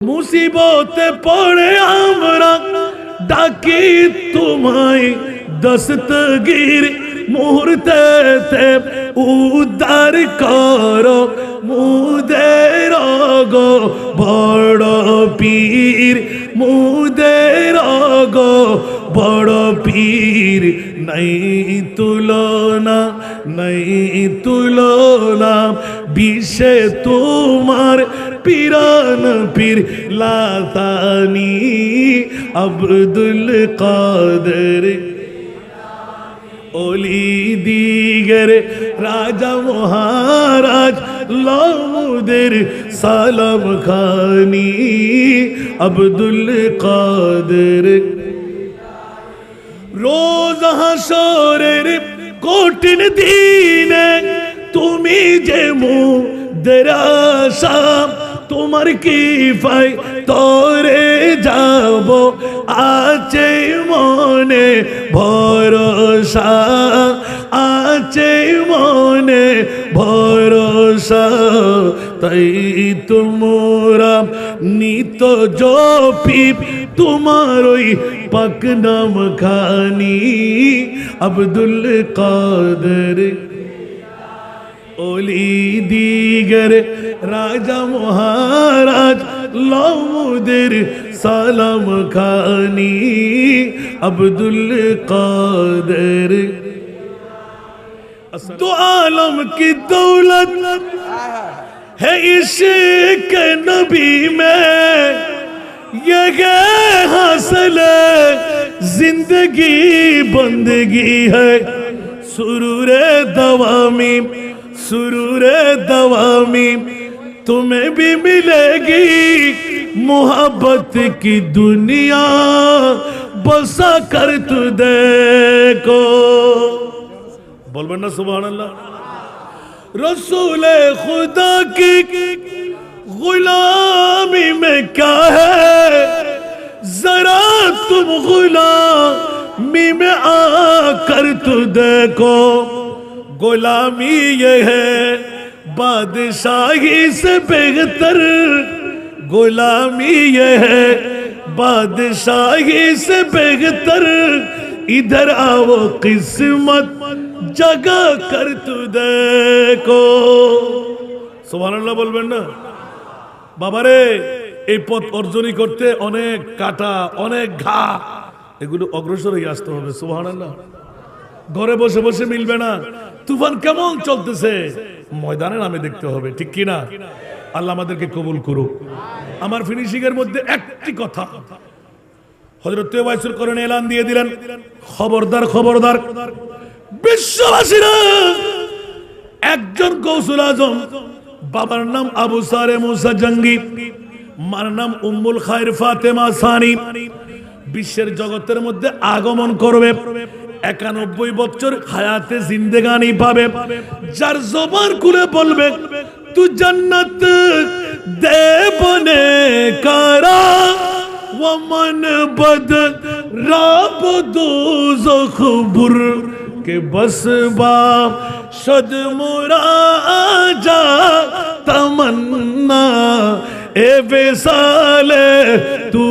মুসিবতে পড়ে আমরা ডাকি তোমায় দস্তগীর মুহূর্তে উদ্ধার করো মুদের গো বড় পীর মুদের গো বড় পীর নাই তুলনা বিশ্বে তোমার পীরান পীর লাতানি আব্দুল কাদের ওলি দিগর রাজা মহারাজ লামুদের সালাম খানি আব্দুল কাদের রোজ হাসরের কঠিন দিনে তুমি যে মুদের আশা তোমার কি ফাই তোরে যাব আছে মনে ভরসা আছে মনে ভরসা তাই তোমরা নিত জপি তোমার ওই পাক নাম খানি আব্দুল কাদের ওলি দিগর রাজা মহারাজ লামুদের সালাম খানি আব্দুল কাদের दो आलम की दौलत है इश्क नबी में ये हासिल जिंदगी बंदगी है सुरूरे दवामी तुम्हें भी मिलेगी मोहब्बत की दुनिया बसा कर तू देखो बोलबें ना सुभान अल्लाह रसूल खुदा की गुलामी में क्या है जरा तुम गुलामी में आकर तू देखो गुलामी ये है बादशाही से बेहतर गुलामी ये है बादशाही से बेहतर इधर आओ किस्मत जगा कर तू देखो सुबहानाल्लाह बोलবেন না বাবারে এই পথ অর্জনী করতে অনেক কাটা অনেক ঘা এগুলো অগ্রসর হয়ে আসতে হবে সুবহানাল্লাহ ঘরে বসে বসে মিলবে না তুফান কেমন চলতেছে ময়দানে নামে দেখতে হবে ঠিক কি না আল্লাহ আমাদেরকে কবুল করুক আমার ফিনিশিং এর মধ্যে একটি কথা হযরত ওয়াইসুল করণ এলান দিয়ে দিলেন খবরদার বিশ্ববাসীরা একজন গৌসুল আজম বাবার নাম আবু সারে মুসা জঙ্গি মার নাম উম্মুল খায়র ফাতেমা সানি বিশ্বের জগতের মধ্যে আগমন করবে 91 বছর হায়াতে জিন্দেগানি পাবে যার জবান খুলে বলবে তু জান্নাত দে বনে কারা ওয়ামান বদ রাব দুজখ বুর के बस बाप शद मुराजा तमन्ना ए बेसाले तू